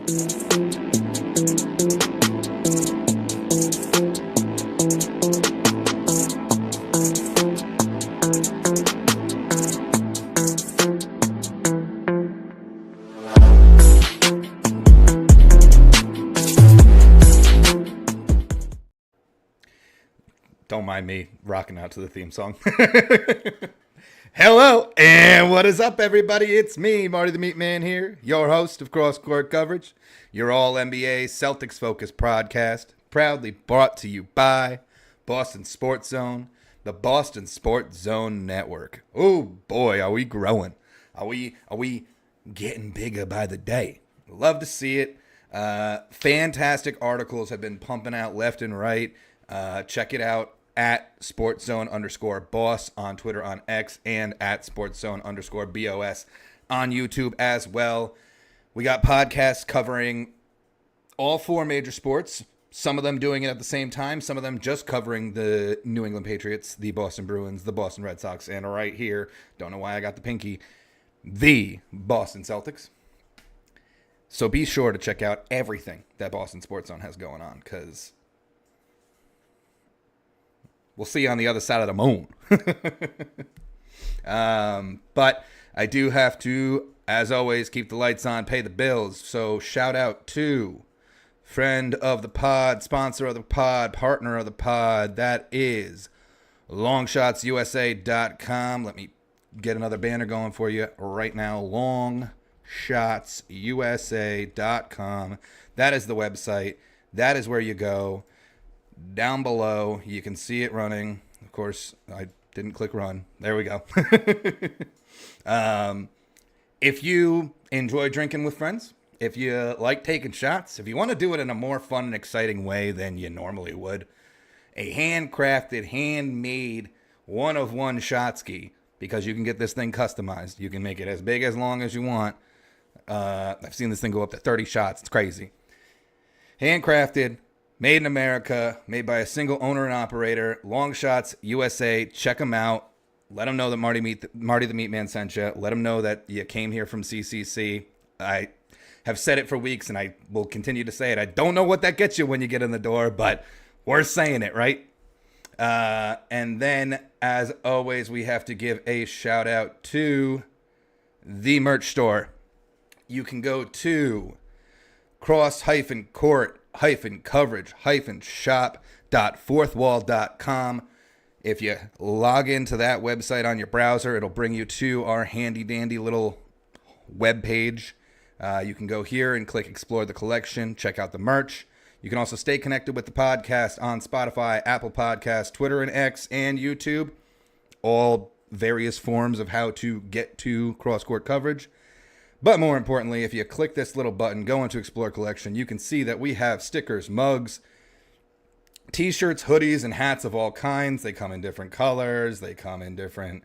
Don't mind me rocking out to the theme song. Hello, and what is up, everybody? It's me, Marty the Meatman here, your host of Cross Court Coverage, your all-NBA Celtics-focused podcast, proudly brought to you by Boston Sports Zone, the Boston Sports Zone Network. Oh, boy, are we growing. Are we getting bigger by the day? Love to see it. Fantastic articles have been pumping out left and right. Check it out at sportszone_boss on Twitter, on X, and at sportszone_BOS on YouTube as well. We got podcasts covering all four major sports, some of them doing it at the same time, some of them just covering the New England Patriots, the Boston Bruins, the Boston Red Sox, and right here, don't know why I got the pinky, the Boston Celtics. So be sure to check out everything that Boston Sports Zone has going on, because we'll see you on the other side of the moon. But I do have to, as always, keep the lights on, pay the bills. So shout out to friend of the pod, sponsor of the pod, partner of the pod. That is LongShotsUSA.com. Let me get another banner going for you right now. LongShotsUSA.com. That is the website. That is where you go. Down below, you can see it running. Of course, I didn't click run. There we go. If you enjoy drinking with friends, if you like taking shots, if you want to do it in a more fun and exciting way than you normally would, a handcrafted, handmade, one-of-one shot ski, because you can get this thing customized. You can make it as big, as long as you want. I've seen this thing go up to 30 shots. It's crazy. Handcrafted, made in America, made by a single owner and operator, Long Shots USA. Check them out. Let them know that Marty the Meatman sent you. Let them know that you came here from CCC. I have said it for weeks, and I will continue to say it. I don't know what that gets you when you get in the door, but we're saying it, right? And then, as always, we have to give a shout out to the merch store. You can go to cross-court-coverage-shop.fourthwall.com. If you log into that website on your browser, it'll bring you to our handy-dandy little web page. You can go here and click Explore the Collection, check out the merch. You can also stay connected with the podcast on Spotify, Apple Podcasts, Twitter and X, and YouTube. All various forms of how to get to cross-court coverage. But more importantly, if you click this little button, go into Explore Collection, you can see that we have stickers, mugs, t-shirts, hoodies, and hats of all kinds. They come in different colors. They come in different,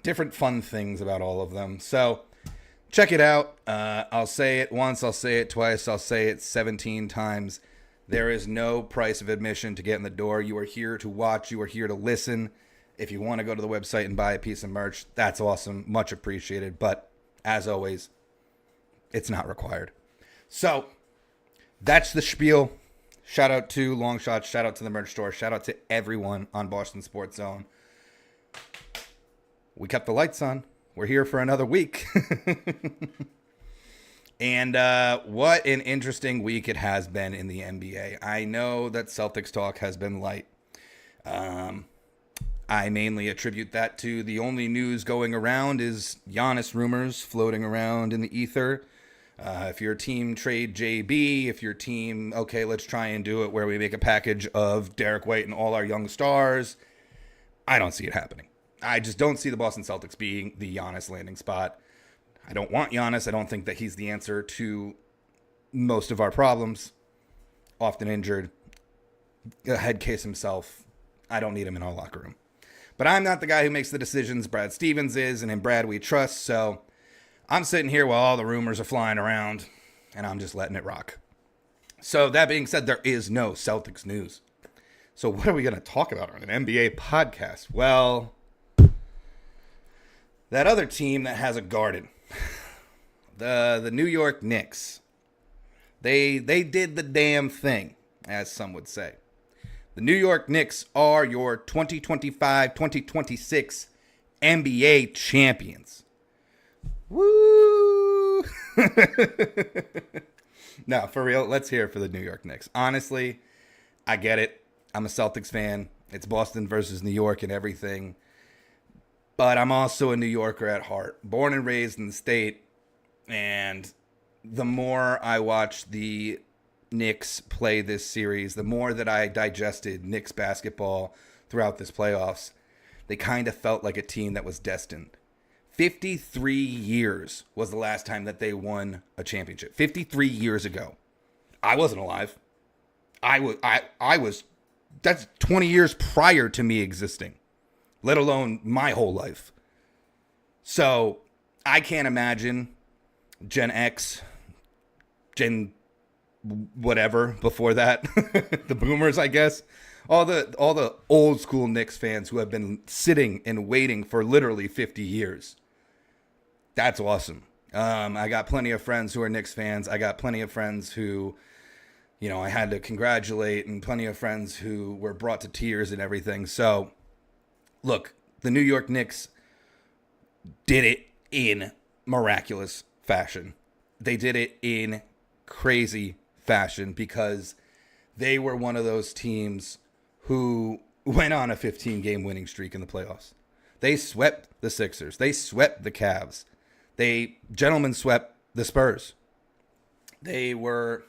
different fun things about all of them. So check it out. I'll say it once. I'll say it twice. I'll say it 17 times. There is no price of admission to get in the door. You are here to watch. You are here to listen. If you want to go to the website and buy a piece of merch, that's awesome. Much appreciated. But as always, it's not required. So that's the spiel. Shout out to Long Shots. Shout out to the merch store. Shout out to everyone on Boston Sports Zone. We kept the lights on. We're here for another week. And what an interesting week it has been in the NBA. I know that Celtics talk has been light. I mainly attribute that to the only news going around is Giannis rumors floating around in the ether. If your team trade JB, if your team, okay, let's try and do it where we make a package of Derek White and all our young stars. I don't see it happening. I just don't see the Boston Celtics being the Giannis landing spot. I don't want Giannis. I don't think that he's the answer to most of our problems. Often injured. A head case himself. I don't need him in our locker room. But I'm not the guy who makes the decisions. Brad Stevens is, and in Brad we trust. So I'm sitting here while all the rumors are flying around, and I'm just letting it rock. So that being said, there is no Celtics news. So what are we going to talk about on an NBA podcast? Well, that other team that has a garden. The New York Knicks. They did the damn thing, as some would say. The New York Knicks are your 2025-2026 NBA champions. Woo! No, for real, let's hear it for the New York Knicks. Honestly, I get it. I'm a Celtics fan. It's Boston versus New York and everything. But I'm also a New Yorker at heart. Born and raised in the state. And the more I watch the Knicks play this series, the more that I digested Knicks basketball throughout this playoffs, they kind of felt like a team that was destined. 53 years was the last time that they won a championship. 53 years ago. I wasn't alive. I was that's 20 years prior to me existing, let alone my whole life. So I can't imagine Gen X, Gen whatever before that, the boomers, I guess, all the old school Knicks fans who have been sitting and waiting for literally 50 years. That's awesome. I got plenty of friends who are Knicks fans. I got plenty of friends who, I had to congratulate, and plenty of friends who were brought to tears and everything. So, look, the New York Knicks did it in miraculous fashion. They did it in crazy fashion because they were one of those teams who went on a 15-game winning streak in the playoffs. They swept the Sixers. They swept the Cavs. They gentlemen swept the Spurs. They were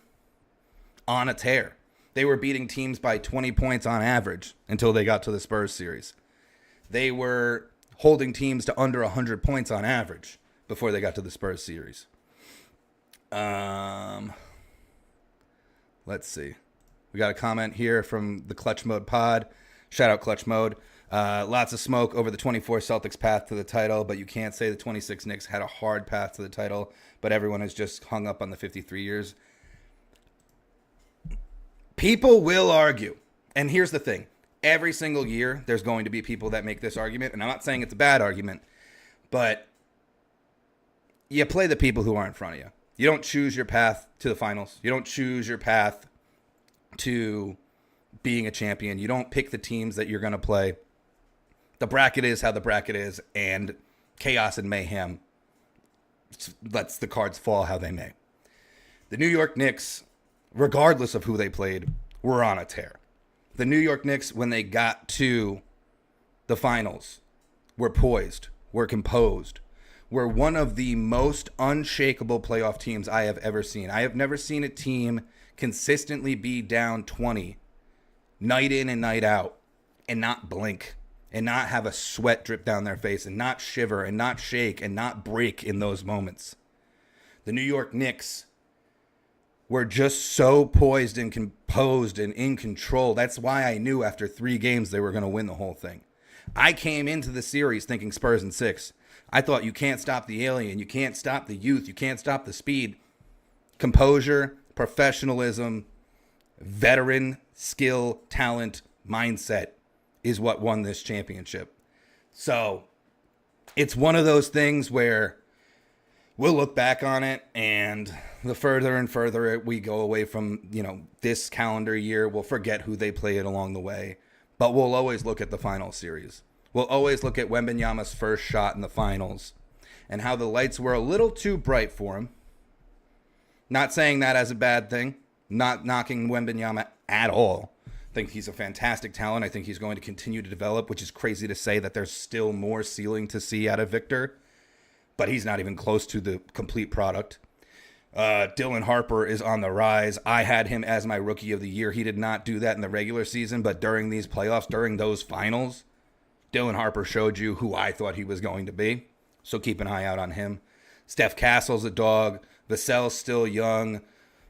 on a tear. They were beating teams by 20 points on average until they got to the Spurs series. They were holding teams to under 100 points on average before they got to the Spurs series. Let's see. We got a comment here from the Clutch Mode Pod. Shout out Clutch Mode. Lots of smoke over the 24 Celtics path to the title, but you can't say the 26 Knicks had a hard path to the title, but everyone is just hung up on the 53 years. People will argue, and here's the thing. Every single year, there's going to be people that make this argument, and I'm not saying it's a bad argument, but you play the people who are in front of you. You don't choose your path to the finals. You don't choose your path to being a champion. You don't pick the teams that you're going to play. The bracket is how the bracket is, and chaos and mayhem lets the cards fall how they may. The New York Knicks, regardless of who they played, were on a tear. The New York Knicks, when they got to the finals, were poised, were composed, were one of the most unshakable playoff teams I have ever seen. I have never seen a team consistently be down 20 night in and night out and not blink and not have a sweat drip down their face and not shiver and not shake and not break in those moments. The New York Knicks were just so poised and composed and in control. That's why I knew after 3 games they were going to win the whole thing. I came into the series thinking Spurs in 6. I thought you can't stop the alien. You can't stop the youth. You can't stop the speed. Composure, professionalism, veteran, skill, talent, mindset is what won this championship. So it's one of those things where we'll look back on it, and the further and further we go away from, this calendar year, we'll forget who they played along the way. But we'll always look at the final series. We'll always look at Wembanyama's first shot in the finals and how the lights were a little too bright for him. Not saying that as a bad thing. Not knocking Wembanyama at all. I think he's a fantastic talent. I think he's going to continue to develop, which is crazy to say that there's still more ceiling to see out of Victor. But he's not even close to the complete product. Dylan Harper is on the rise. I had him as my rookie of the year. He did not do that in the regular season, but during these playoffs, during those finals, Dylan Harper showed you who I thought he was going to be. So keep an eye out on him. Steph Castle's a dog. Vassell's still young.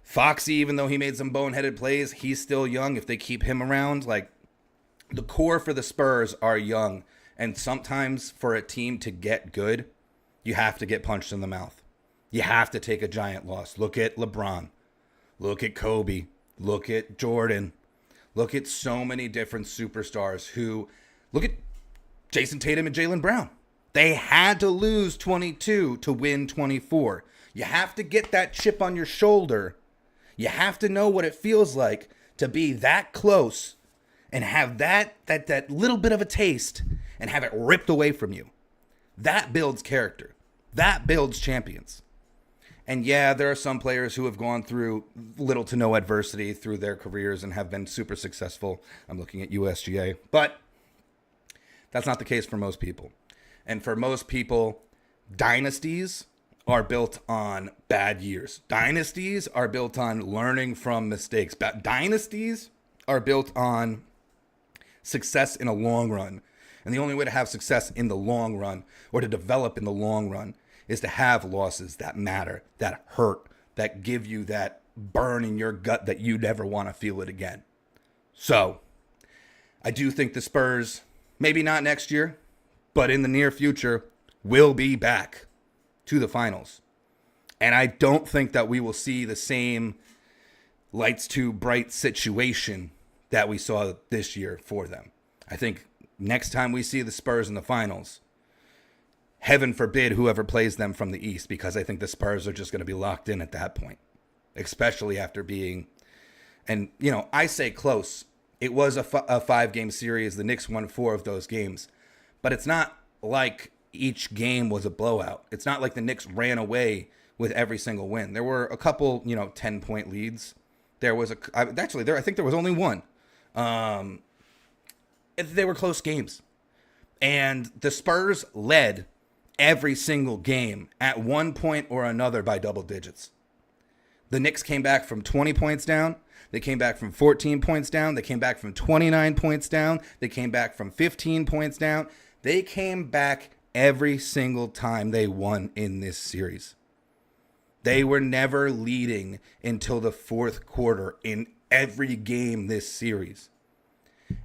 Foxy, even though he made some boneheaded plays, he's still young. If they keep him around, the core for the Spurs are young. And sometimes for a team to get good, you have to get punched in the mouth. You have to take a giant loss. Look at LeBron. Look at Kobe. Look at Jordan. Look at so many different superstars look at Jason Tatum and Jaylen Brown. They had to lose 22 to win 24. You have to get that chip on your shoulder. You have to know what it feels like to be that close and have that little bit of a taste and have it ripped away from you. That builds character. That builds champions. And yeah, there are some players who have gone through little to no adversity through their careers and have been super successful. I'm looking at USGA. But that's not the case for most people. And for most people, dynasties are built on bad years. Dynasties are built on learning from mistakes. Dynasties are built on success in a long run. And the only way to have success in the long run or to develop in the long run is to have losses that matter, that hurt, that give you that burn in your gut that you never want to feel it again. So I do think the Spurs, maybe not next year, but in the near future, will be back to the finals. And I don't think that we will see the same lights too bright situation that we saw this year for them. I think next time we see the Spurs in the finals, heaven forbid whoever plays them from the East, because I think the Spurs are just going to be locked in at that point, especially after being, and you know, I say close. It was a 5-game series. The Knicks won 4 of those games, but it's not like each game was a blowout. It's not like the Knicks ran away with every single win. There were a couple, 10-point leads. There was I think there was only one. They were close games. And the Spurs led every single game at one point or another by double digits. The Knicks came back from 20 points down. They came back from 14 points down. They came back from 29 points down. They came back from 15 points down. They came back every single time they won in this series. They were never leading until the fourth quarter in every game this series.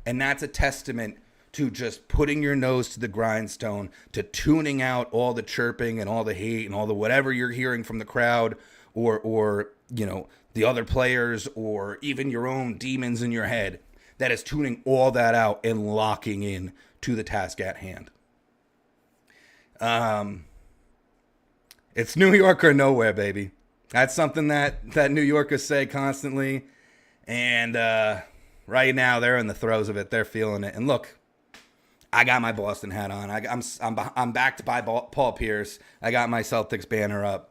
And that's a testament to just putting your nose to the grindstone, to tuning out all the chirping and all the hate and all the whatever you're hearing from the crowd or the other players or even your own demons in your head. That is tuning all that out and locking in to the task at hand. It's New York or nowhere, baby. That's something that New Yorkers say constantly. And right now, they're in the throes of it. They're feeling it. And look, I got my Boston hat on. I'm backed by Paul Pierce. I got my Celtics banner up.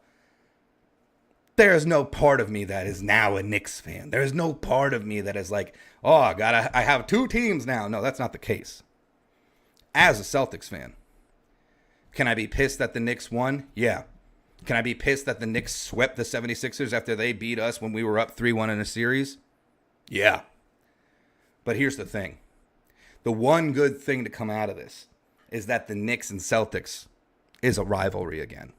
There is no part of me that is now a Knicks fan. There is no part of me that is like, oh, I have 2 teams now. No, that's not the case. As a Celtics fan, can I be pissed that the Knicks won? Yeah. Can I be pissed that the Knicks swept the 76ers after they beat us when we were up 3-1 in a series? Yeah. But here's the thing. The one good thing to come out of this is that the Knicks and Celtics is a rivalry again.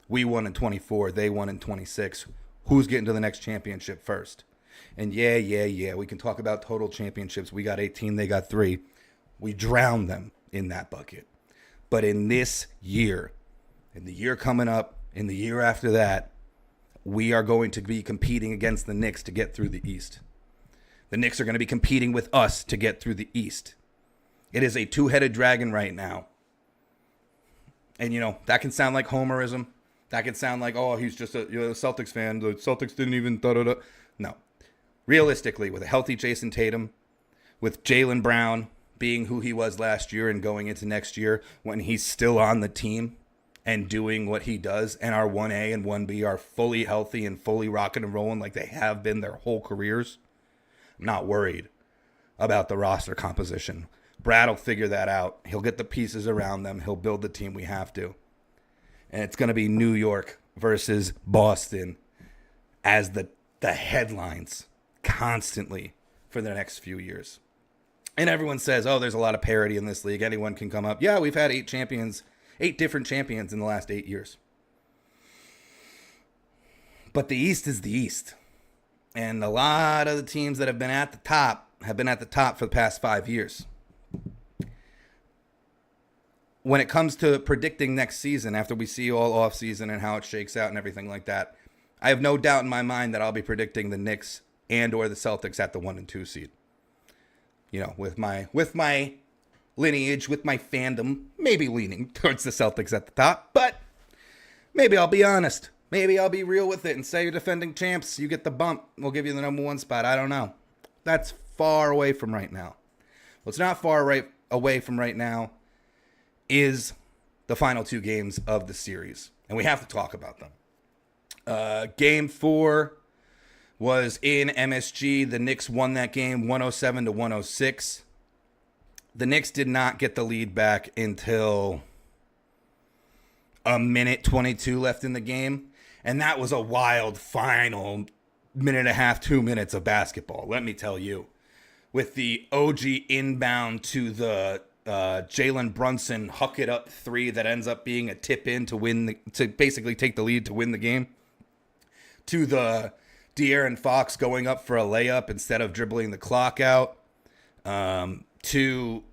We won in 24. They won in 26. Who's getting to the next championship first? And yeah. We can talk about total championships. We got 18. They got 3. We drowned them in that bucket. But in this year, in the year coming up, in the year after that, we are going to be competing against the Knicks to get through the East. The Knicks are going to be competing with us to get through the East. It is a 2-headed dragon right now. And, that can sound like homerism. That can sound like, oh, he's just a Celtics fan. The Celtics didn't even da-da-da. No. Realistically, with a healthy Jason Tatum, with Jaylen Brown being who he was last year and going into next year when he's still on the team and doing what he does, and our 1A and 1B are fully healthy and fully rocking and rolling like they have been their whole careers, I'm not worried about the roster composition. Brad will figure that out. He'll get the pieces around them. He'll build the team we have to. And it's going to be New York versus Boston as the headlines constantly for the next few years. And everyone says, oh, there's a lot of parity in this league. Anyone can come up. Yeah, we've had 8 different champions in the last 8 years. But the East is the East. And a lot of the teams that have been at the top have been at the top for the past 5 years. When it comes to predicting next season, after we see all offseason and how it shakes out and everything like that, I have no doubt in my mind that I'll be predicting the Knicks and or the Celtics at the 1 and 2 seed. With my lineage, with my fandom, maybe leaning towards the Celtics at the top, but maybe I'll be honest. Maybe I'll be real with it and say you're defending champs. You get the bump. We'll give you the number 1 spot. I don't know. That's far away from right now. What's not away from right now is the final 2 games of the series. And we have to talk about them. Game 4 was in MSG. The Knicks won that game 107-106. The Knicks did not get the lead back until a minute 22 left in the game. And that was a wild final minute and a half, 2 minutes of basketball, let me tell you. With the OG inbound to the Jalen Brunson huck it up 3 that ends up being a tip in to basically take the lead to win the game. To the De'Aaron Fox going up for a layup instead of dribbling the clock out. To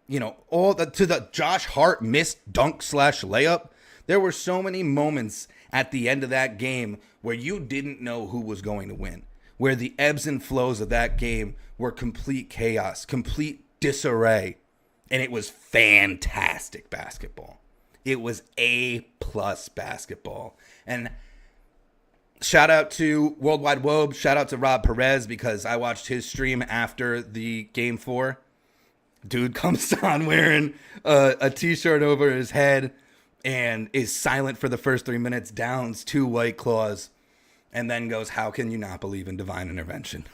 the Josh Hart missed dunk / layup. There were so many moments at the end of that game where you didn't know who was going to win, where the ebbs and flows of that game were complete chaos, complete disarray, and it was fantastic basketball. It was A+ basketball. And shout out to Worldwide Wobe, shout out to Rob Perez, because I watched his stream after the Game 4. Dude comes on wearing a t-shirt over his head and is silent for the first 3 minutes, downs 2 White Claws, and then goes, how can you not believe in divine intervention?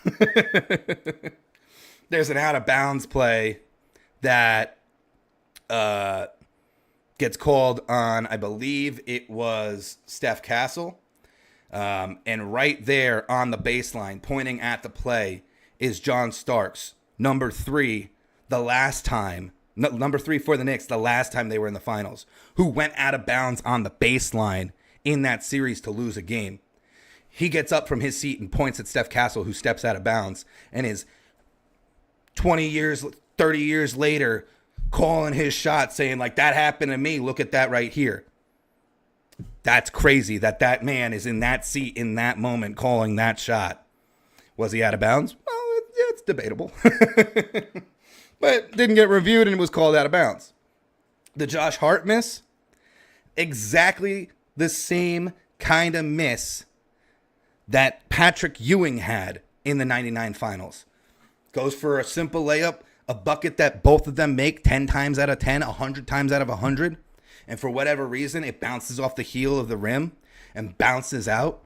There's an out-of-bounds play that gets called on, I believe it was Steph Castle. And right there on the baseline, pointing at the play, is John Starks, number 3, number 3 for the Knicks, the last time they were in the finals, who went out of bounds on the baseline in that series to lose a game. He gets up from his seat and points at Steph Castle, who steps out of bounds, and is 20 years, 30 years later calling his shot, saying, like, that happened to me. Look at that right here. That's crazy that man is in that seat in that moment calling that shot. Was he out of bounds? Well, it's debatable. But didn't get reviewed and was called out of bounds. The Josh Hart miss, exactly the same kind of miss that Patrick Ewing had in the 99 finals. Goes for a simple layup, a bucket that both of them make 10 times out of 10, 100 times out of 100. And for whatever reason, it bounces off the heel of the rim and bounces out.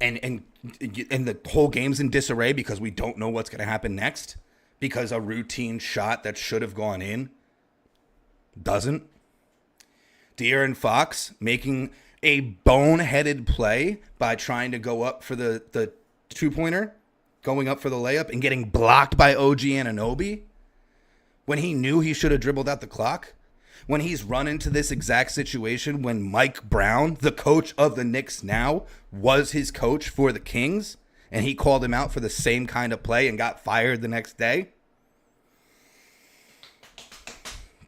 And the whole game's in disarray because we don't know what's going to happen next. Because a routine shot that should have gone in doesn't. De'Aaron Fox making a boneheaded play by trying to go up for the two-pointer, going up for the layup, and getting blocked by OG Anunoby when he knew he should have dribbled out the clock. When he's run into this exact situation when Mike Brown, the coach of the Knicks now, was his coach for the Kings, and he called him out for the same kind of play and got fired the next day.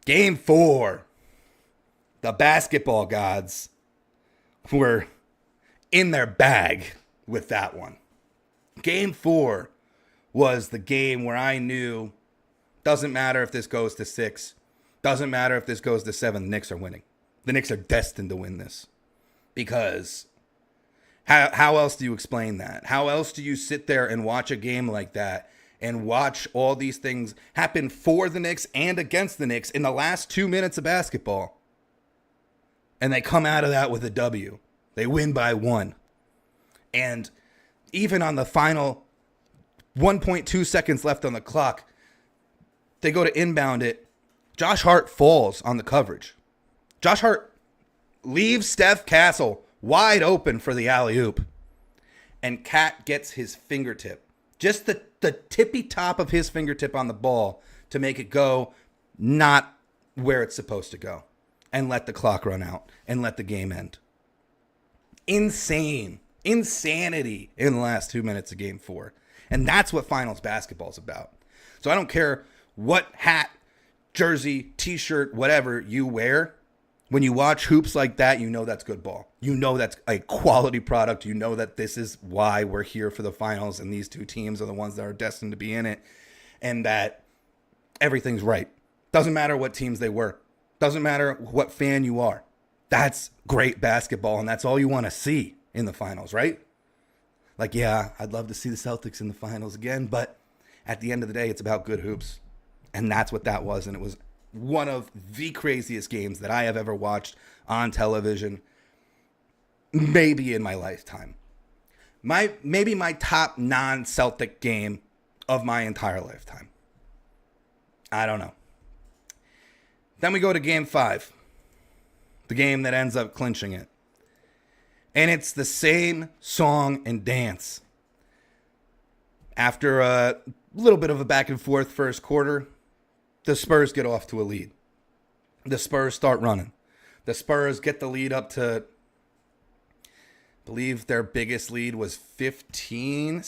Game 4. The basketball gods were in their bag with that one. Game 4 was the game where I knew, doesn't matter if this goes to 6, doesn't matter if this goes to 7, the Knicks are winning. The Knicks are destined to win this. Because how else do you explain that? How else do you sit there and watch a game like that and watch all these things happen for the Knicks and against the Knicks in the last 2 minutes of basketball? And they come out of that with a W. They win by 1. And even on the final 1.2 seconds left on the clock, they go to inbound it. Josh Hart falls on the coverage. Josh Hart leaves Steph Castle wide open for the alley-oop. And Cat gets his fingertip, just the tippy top of his fingertip on the ball to make it go not where it's supposed to go. And let the clock run out and let the game end. Insanity in the last 2 minutes of Game 4. And that's what finals basketball is about. So I don't care what hat, jersey, t-shirt, whatever you wear. When you watch hoops like that, you know that's good ball. You know that's a quality product. You know that this is why we're here for the finals, and these two teams are the ones that are destined to be in it, and that everything's right. Doesn't matter what teams they were. Doesn't matter what fan you are. That's great basketball, and that's all you want to see in the finals, right? Like, yeah, I'd love to see the Celtics in the finals again, but at the end of the day, it's about good hoops. And that's what that was, and it was one of the craziest games that I have ever watched on television, maybe in my lifetime. Maybe my top non-Celtic game of my entire lifetime. I don't know. Then we go to Game 5, the game that ends up clinching it. And it's the same song and dance. After a little bit of a back and forth first quarter, the Spurs get off to a lead. The Spurs start running. The Spurs get the lead up to, I believe their biggest lead was 16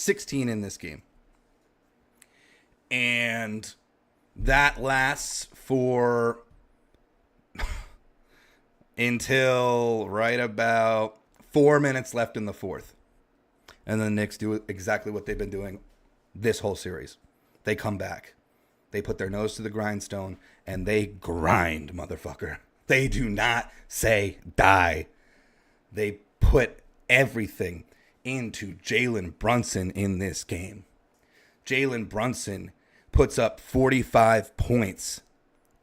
in this game. And that lasts for until right about 4 minutes left in the fourth. And the Knicks do exactly what they've been doing this whole series. They come back. They put their nose to the grindstone and they grind, motherfucker. They do not say die. They put everything into Jalen Brunson in this game. Jalen Brunson puts up 45 points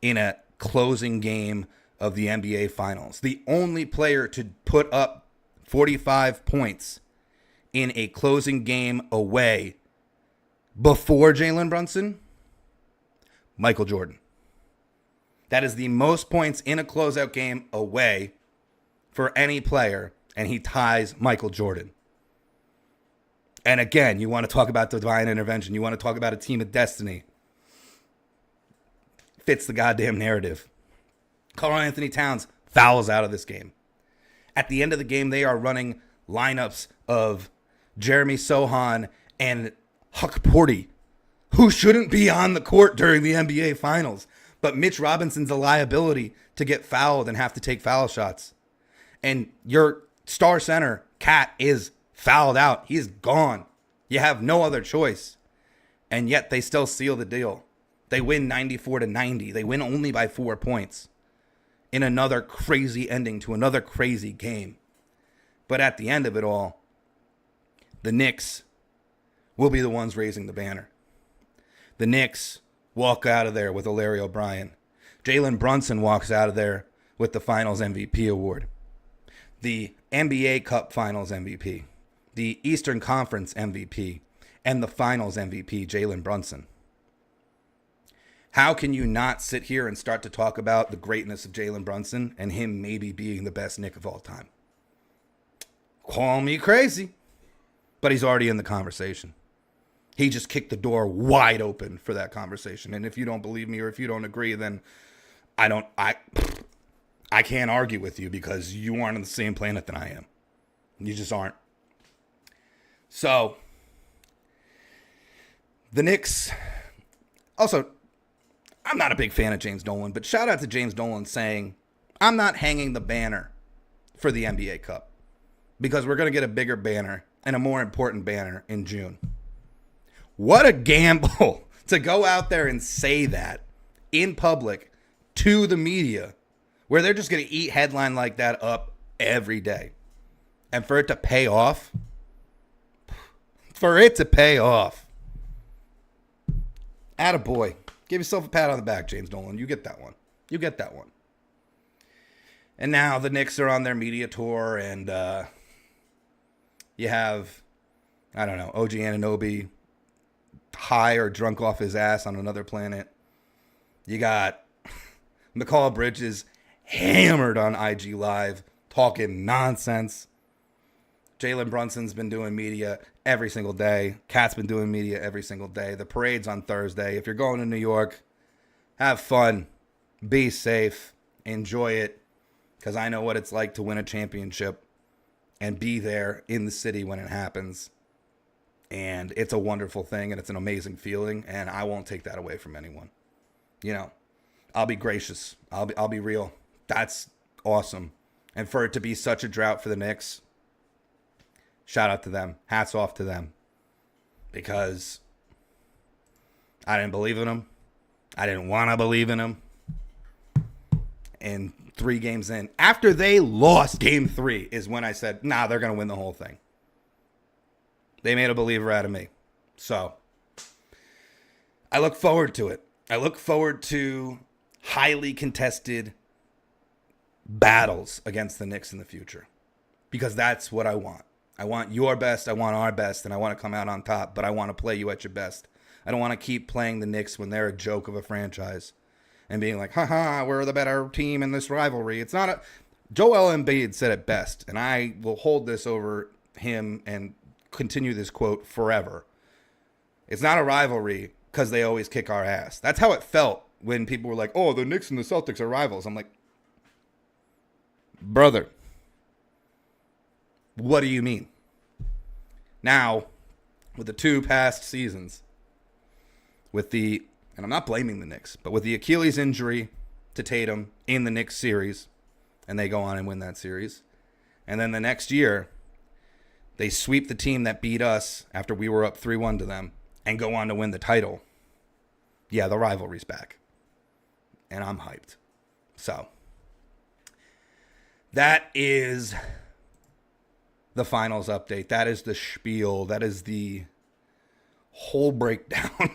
in a closing game of the NBA Finals. The only player to put up 45 points in a closing game away before Jalen Brunson, Michael Jordan. That is the most points in a closeout game away for any player, and he ties Michael Jordan. And again, you want to talk about divine intervention. You want to talk about a team of destiny. Fits the goddamn narrative. Karl-Anthony Towns fouls out of this game. At the end of the game, they are running lineups of Jeremy Sohan and Huck Porty, who shouldn't be on the court during the NBA Finals. But Mitch Robinson's a liability to get fouled and have to take foul shots. And your star center, Cat, is fouled out. He's gone. You have no other choice. And yet they still seal the deal. They win 94-90. They win only by 4 points in another crazy ending to another crazy game. But at the end of it all, the Knicks will be the ones raising the banner. The Knicks walk out of there with a Larry O'Brien. Jalen Brunson walks out of there with the Finals MVP award. The NBA Cup Finals MVP. The Eastern Conference MVP. And the Finals MVP, Jalen Brunson. How can you not sit here and start to talk about the greatness of Jalen Brunson and him maybe being the best Knick of all time? Call me crazy, but he's already in the conversation. He just kicked the door wide open for that conversation. And if you don't believe me or if you don't agree, then I can't argue with you because you aren't on the same planet that I am. You just aren't. So, the Knicks, also, I'm not a big fan of James Dolan, but shout out to James Dolan saying, I'm not hanging the banner for the NBA Cup because we're going to get a bigger banner and a more important banner in June. What a gamble to go out there and say that in public to the media where they're just going to eat headline like that up every day. And for it to pay off, attaboy. Give yourself a pat on the back, James Dolan. You get that one. And now the Knicks are on their media tour, and you have, I don't know, OG Anunoby high or drunk off his ass on another planet. You got Mikal Bridges hammered on IG Live, talking nonsense. Jalen Brunson's been doing media every single day. Cat's been doing media every single day. The parade's on Thursday. If you're going to New York, have fun. Be safe. Enjoy it. Because I know what it's like to win a championship and be there in the city when it happens. And it's a wonderful thing, and it's an amazing feeling, and I won't take that away from anyone. You know, I'll be gracious. I'll be real. That's awesome. And for it to be such a drought for the Knicks, shout out to them. Hats off to them. Because I didn't believe in them. I didn't want to believe in them. And 3 games in. After they lost game 3 is when I said, nah, they're going to win the whole thing. They made a believer out of me. So I look forward to it. I look forward to highly contested battles against the Knicks in the future, because that's what I want. I want your best. I want our best, and I want to come out on top, but I want to play you at your best. I don't want to keep playing the Knicks when they're a joke of a franchise and being like, haha, we're the better team in this rivalry. It's not a... Joel Embiid said it best, and I will hold this over him and continue this quote forever. It's not a rivalry because they always kick our ass. That's how it felt when people were like, oh, the Knicks and the Celtics are rivals. I'm like, brother, what do you mean? Now, with the 2 past seasons, with the, and I'm not blaming the Knicks, but with the Achilles injury to Tatum in the Knicks series, and they go on and win that series, and then the next year, they sweep the team that beat us after we were up 3-1 to them and go on to win the title. Yeah, the rivalry's back. And I'm hyped. So, that is the finals update. That is the spiel. That is the whole breakdown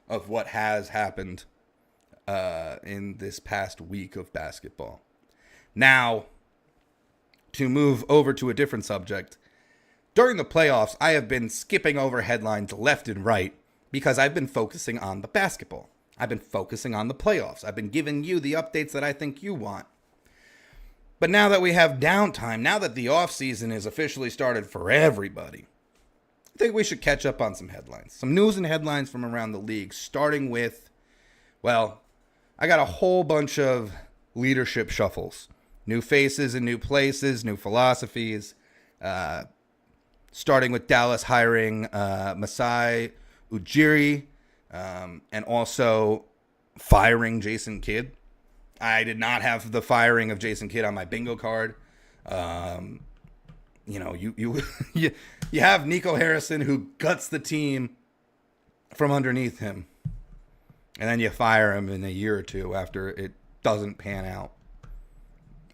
of what has happened in this past week of basketball. Now, to move over to a different subject, during the playoffs, I have been skipping over headlines left and right because I've been focusing on the basketball. I've been focusing on the playoffs. I've been giving you the updates that I think you want. But now that we have downtime, now that the offseason is officially started for everybody, I think we should catch up on some headlines. Some news and headlines from around the league, starting with, well, I got a whole bunch of leadership shuffles. New faces and new places, new philosophies. Starting with Dallas hiring Masai Ujiri and also firing Jason Kidd. I did not have the firing of Jason Kidd on my bingo card. You have Nico Harrison, who guts the team from underneath him, and then you fire him in a year or two after it doesn't pan out.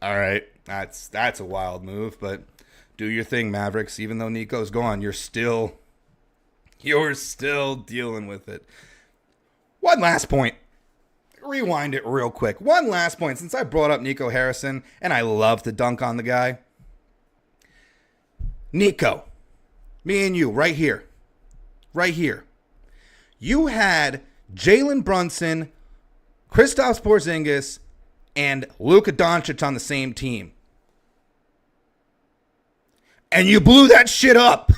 All right, that's a wild move, but do your thing, Mavericks. Even though Nico's gone, you're still dealing with it. One last point. Rewind it real quick. One last point. Since I brought up Nico Harrison, and I love to dunk on the guy. Nico, me and you, right here. Right here. You had Jalen Brunson, Kristaps Porzingis, and Luka Doncic on the same team. And you blew that shit up.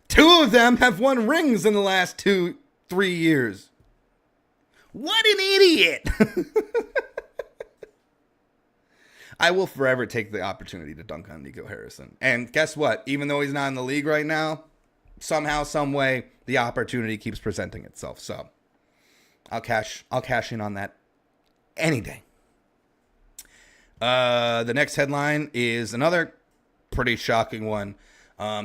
2 of them have won rings in the last 2-3 years. What an idiot. I will forever take the opportunity to dunk on Nico Harrison. And guess what? Even though he's not in the league right now, somehow, some way, the opportunity keeps presenting itself. So I'll cash in on that any day. The next headline is another pretty shocking one.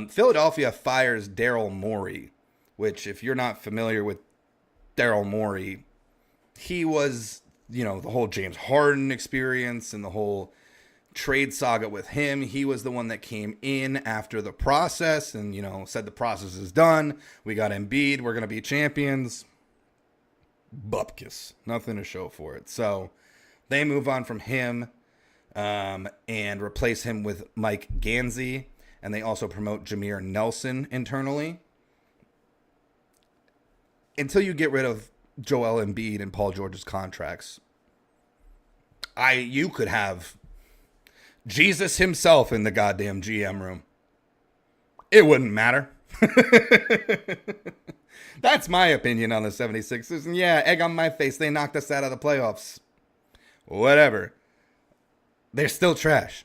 Philadelphia fires Daryl Morey, which, if you're not familiar with Daryl Morey, he was, the whole James Harden experience and the whole trade saga with him. He was the one that came in after the process and, said the process is done. We got Embiid. We're going to be champions. Bupkis. Nothing to show for it. So they move on from him and replace him with Mike Gansey. And they also promote Jameer Nelson internally. Until you get rid of Joel Embiid and Paul George's contracts, you could have Jesus himself in the goddamn GM room. It wouldn't matter. That's my opinion on the 76ers. And yeah, egg on my face. They knocked us out of the playoffs. Whatever. They're still trash.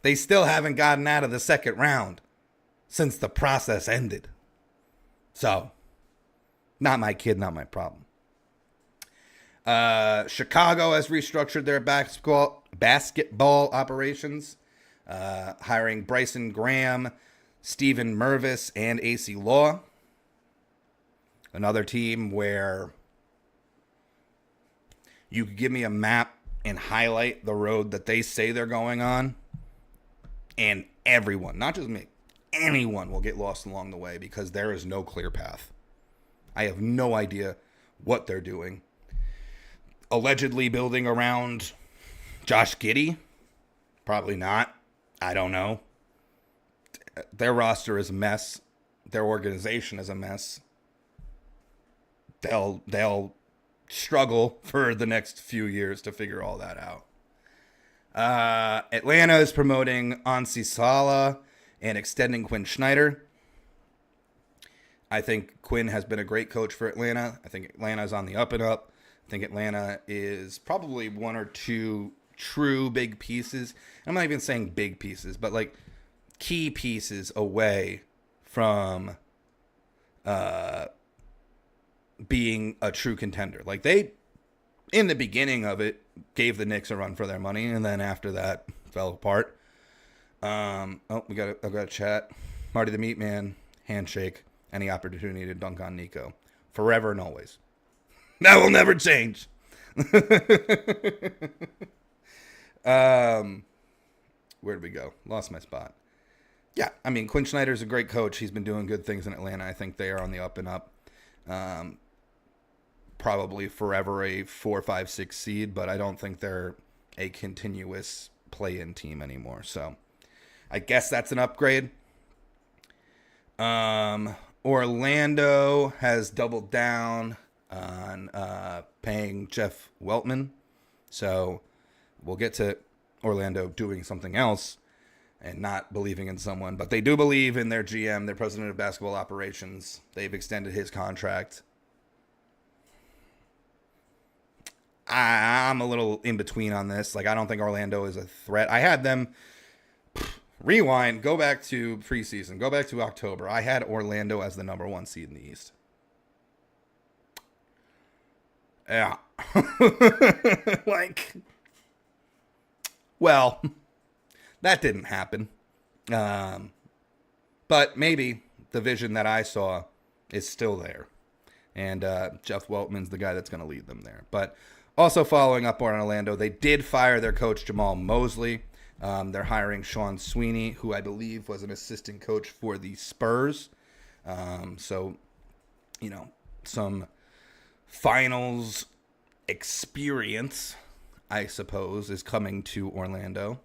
They still haven't gotten out of the second round since the process ended. So, not my kid, not my problem. Chicago has restructured their basketball operations, hiring Bryson Graham, Steven Mervis, and AC Law. Another team where You could give me a map and highlight the road that they say they're going on, and everyone, not just me, anyone will get lost along the way because there is no clear path. I have no idea what they're doing. Allegedly building around Josh Giddey? Probably not. I don't know. Their roster is a mess. Their organization is a mess. They'll struggle for the next few years to figure all that out. Atlanta is promoting Ansi Sala and extending Quinn Snyder. I think Quinn has been a great coach for Atlanta. I think Atlanta is on the up and up. I think Atlanta is probably one or two true big pieces. I'm not even saying big pieces, but like key pieces away from being a true contender. Like they, in the beginning of it, gave the Knicks a run for their money, and then after that fell apart. I've got a chat. Marty the Meatman, handshake, any opportunity to dunk on Nico. Forever and always. That will never change. Where did we go? Lost my spot. Yeah, I mean, Quinn Snyder's a great coach. He's been doing good things in Atlanta. I think they are on the up and up. Probably forever a 4, 5, 6 seed, but I don't think they're a continuous play-in team anymore. So I guess that's an upgrade. Orlando has doubled down on paying Jeff Weltman. So we'll get to Orlando doing something else and not believing in someone. But they do believe in their GM, their president of basketball operations. They've extended his contract. I'm a little in between on this. Like, I don't think Orlando is a threat. I had them rewind, go back to preseason, go back to October. I had Orlando as the number 1 seed in the East. Yeah. Like, well, that didn't happen. But maybe the vision that I saw is still there. And Jeff Weltman's the guy that's going to lead them there. But also following up on Orlando, they did fire their coach, Jamal Mosley. They're hiring Sean Sweeney, who I believe was an assistant coach for the Spurs. So, you know, some finals experience, I suppose, is coming to Orlando.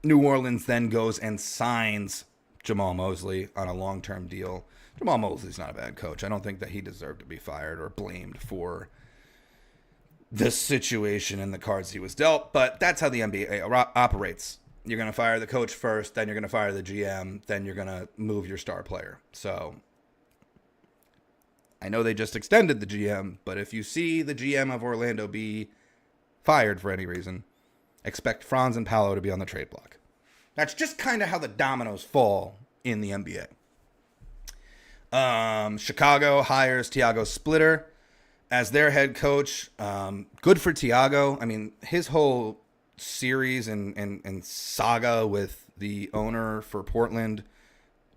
New Orleans then goes and signs Jamal Mosley on a long-term deal. Jamal Mosley's not a bad coach. I don't think that he deserved to be fired or blamed for the situation and the cards he was dealt, but that's how the NBA operates. You're going to fire the coach first, then you're going to fire the GM, then you're going to move your star player. So I know they just extended the GM, but if you see the GM of Orlando be fired for any reason, expect Franz and Paolo to be on the trade block. That's just kind of how the dominoes fall in the NBA. Chicago hires Thiago Splitter as their head coach. Good for Thiago. I mean, his whole series and saga with the owner for Portland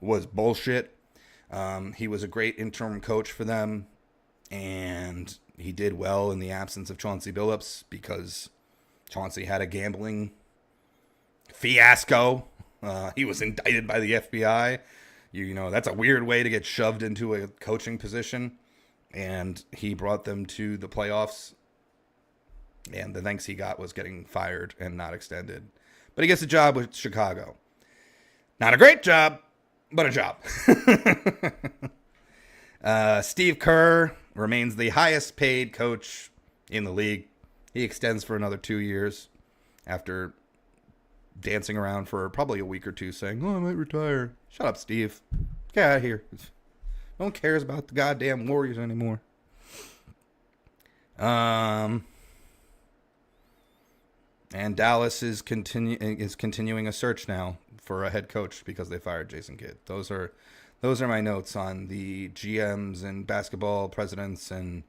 was bullshit. He was a great interim coach for them, and he did well in the absence of Chauncey Billups because Chauncey had a gambling fiasco. He was indicted by the FBI. You know, that's a weird way to get shoved into a coaching position. And he brought them to the playoffs. And the thanks he got was getting fired and not extended. But he gets a job with Chicago. Not a great job, but a job. Steve Kerr remains the highest paid coach in the league. He extends for another 2 years after dancing around for probably a week or two saying, I might retire. Shut up, Steve. Get out of here. No one cares about the goddamn Warriors anymore. And Dallas is continuing a search now for a head coach because they fired Jason Kidd. Those are my notes on the GMs and basketball presidents and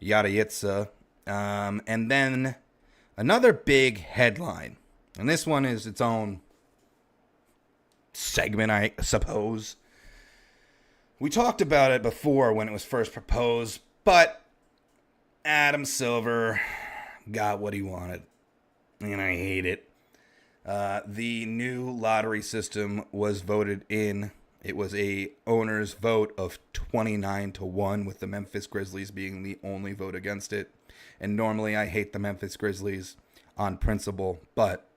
yada yitza. And then another big headline, and this one is its own segment, I suppose. We talked about it before when it was first proposed, but Adam Silver got what he wanted, and I hate it. The new lottery system was voted in. It was a owner's vote of 29-1, with the Memphis Grizzlies being the only vote against it. And normally I hate the Memphis Grizzlies on principle, but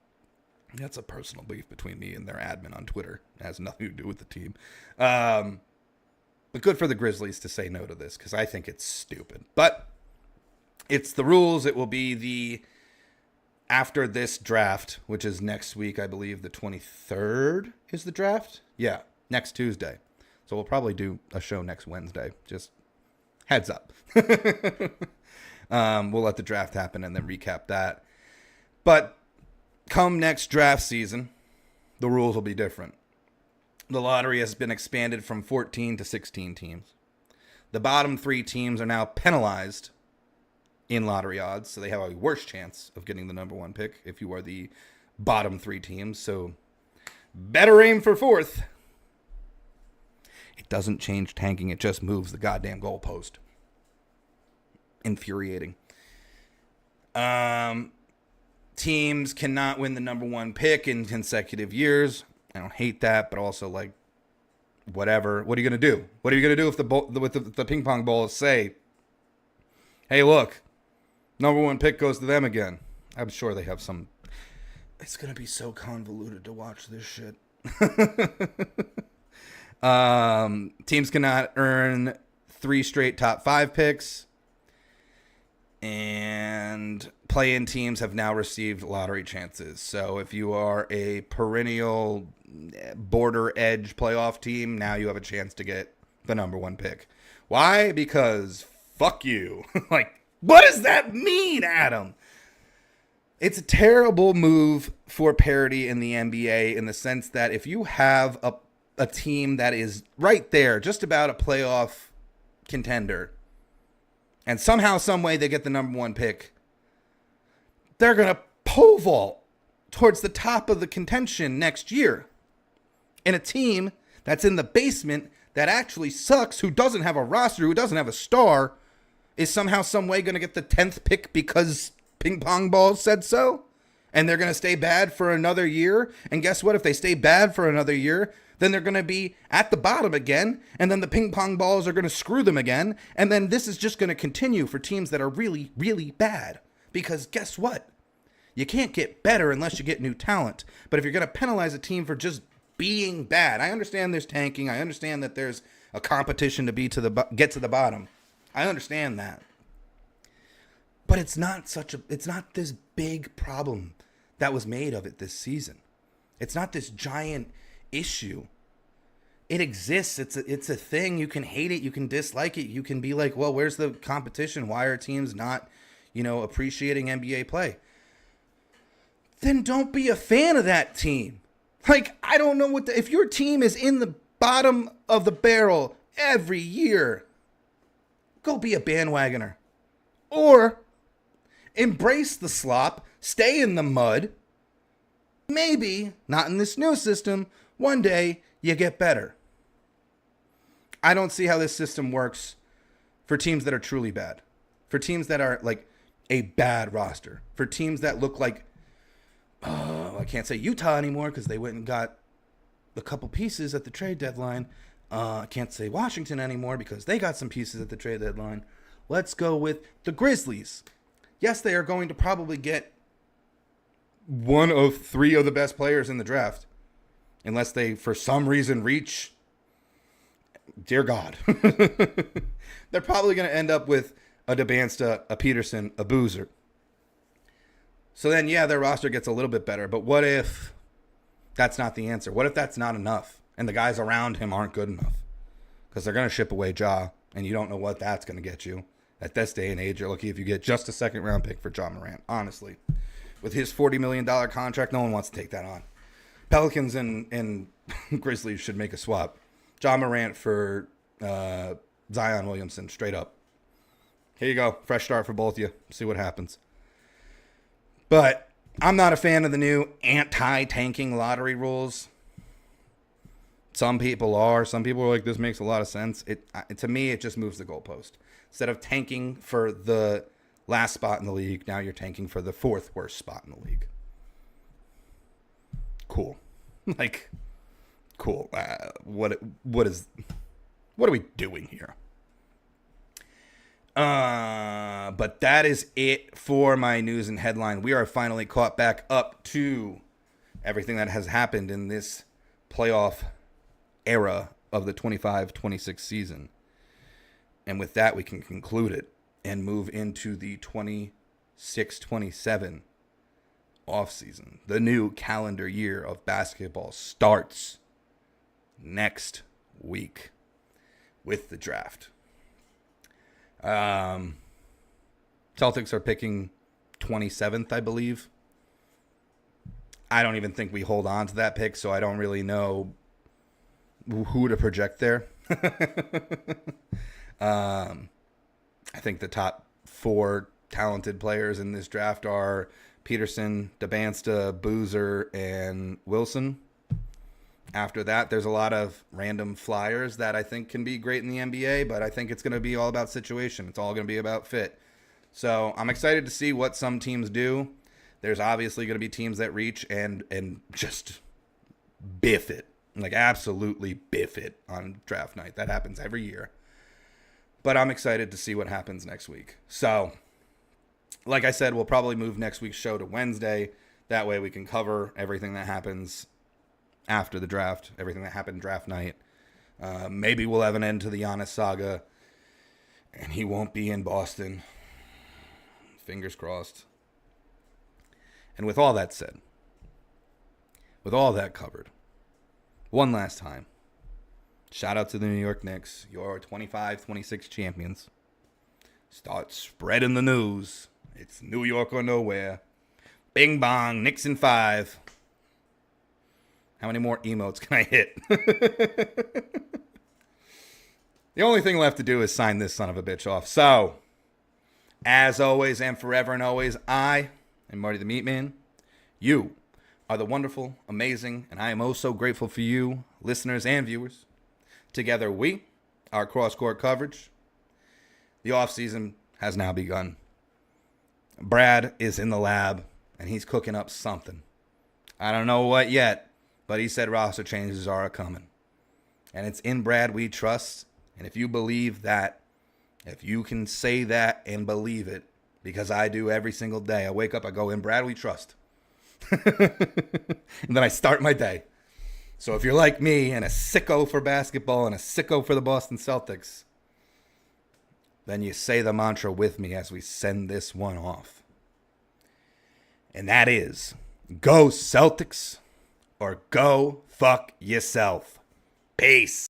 that's a personal beef between me and their admin on Twitter. It has nothing to do with the team. But good for the Grizzlies to say no to this, because I think it's stupid. But it's the rules. It will be after this draft, which is next week, I believe the 23rd is the draft. Yeah, next Tuesday. So we'll probably do a show next Wednesday. Just heads up. We'll let the draft happen and then recap that. But come next draft season, the rules will be different. The lottery has been expanded from 14 to 16 teams. The bottom 3 teams are now penalized in lottery odds, so they have a worse chance of getting the number 1 pick if you are the bottom 3 teams. So better aim for 4th. It doesn't change tanking. It just moves the goddamn goalpost. Infuriating. Teams cannot win the number 1 pick in consecutive years. I don't hate that, but also, like, whatever. What are you going to do? What are you going to do if the ping pong balls say, hey, look, number 1 pick goes to them again? I'm sure they have some. It's going to be so convoluted to watch this shit. Teams cannot earn 3 straight top 5 picks. And play-in teams have now received lottery chances. So if you are a perennial border edge playoff team, now you have a chance to get the number 1 pick. Why? Because fuck you. Like, what does that mean, Adam? It's a terrible move for parity in the NBA, in the sense that if you have a team that is right there, just about a playoff contender, and somehow, some way they get the number 1 pick, they're going to pole vault towards the top of the contention next year. And a team that's in the basement that actually sucks, who doesn't have a roster, who doesn't have a star, is somehow, some way going to get the 10th pick because ping pong balls said so. And they're going to stay bad for another year. And guess what? If they stay bad for another year, then they're going to be at the bottom again, and then the ping pong balls are going to screw them again, and then this is just going to continue for teams that are really, really bad. Because guess what? You can't get better unless you get new talent. But if you're going to penalize a team for just being bad, I understand there's tanking. I understand that there's a competition to get to the bottom. I understand that. But it's not this big problem that was made of it this season. It's not this giant issue. It exists. It's a thing. You can hate it. You can dislike it. You can be like, well, where's the competition? Why are teams not, appreciating NBA play? Then don't be a fan of that team. Like, I don't know if your team is in the bottom of the barrel every year, go be a bandwagoner. Or embrace the slop, stay in the mud. Maybe, not in this new system, one day you get better. I don't see how this system works for teams that are truly bad. For teams that are like a bad roster. For teams that look like, I can't say Utah anymore because they went and got a couple pieces at the trade deadline. I can't say Washington anymore because they got some pieces at the trade deadline. Let's go with the Grizzlies. Yes, they are going to probably get one of 3 of the best players in the draft. Unless they, for some reason, reach, dear God. They're probably going to end up with a DeBansta, a Peterson, a Boozer. So then, yeah, their roster gets a little bit better. But what if that's not the answer? What if that's not enough and the guys around him aren't good enough? Because they're going to ship away Ja, and you don't know what that's going to get you. At this day and age, you're lucky if you get just a second-round pick for Ja Morant, honestly. With his $40 million contract, no one wants to take that on. Pelicans and Grizzlies should make a swap. Ja Morant for Zion Williamson, straight up. Here you go. Fresh start for both of you. See what happens. But I'm not a fan of the new anti-tanking lottery rules. Some people are. Some people are like, this makes a lot of sense. To me, it just moves the goalpost. Instead of tanking for the last spot in the league. Now you're tanking for the fourth worst spot in the league. Cool. Like, cool. What are we doing here? But that is it for my news and headline. We are finally caught back up to everything that has happened in this playoff era of the 25-26 season. And with that, we can conclude it and move into the 26-27 offseason. The new calendar year of basketball starts next week with the draft. Celtics are picking 27th, I believe. I don't even think we hold on to that pick, so I don't really know who to project there. I think the top 4 talented players in this draft are Peterson, Dabansta, Boozer, and Wilson. After that, there's a lot of random flyers that I think can be great in the NBA, but I think it's going to be all about situation. It's all going to be about fit. So I'm excited to see what some teams do. There's obviously going to be teams that reach and just biff it, like absolutely biff it on draft night. That happens every year. But I'm excited to see what happens next week. So, like I said, we'll probably move next week's show to Wednesday. That way we can cover everything that happens after the draft, everything that happened draft night. Maybe we'll have an end to the Giannis saga, and he won't be in Boston. Fingers crossed. And with all that said, with all that covered, one last time, shout out to the New York Knicks, your 25-26 champions. Start spreading the news. It's New York or nowhere. Bing bong, Knicks in 5. How many more emotes can I hit? The only thing left to do is sign this son of a bitch off. So, as always and forever and always, I am Marty the Meatman. You are the wonderful, amazing, and I am oh so grateful for you, listeners and viewers. Together we are cross-court coverage. The offseason has now begun. Brad is in the lab, and he's cooking up something. I don't know what yet. But he said roster changes are a-coming. And it's in Brad we trust. And if you believe that, if you can say that and believe it, because I do every single day, I wake up, I go, in Brad we trust. And then I start my day. So if you're like me and a sicko for basketball and a sicko for the Boston Celtics, then you say the mantra with me as we send this one off. And that is, go Celtics. Or go fuck yourself. Peace.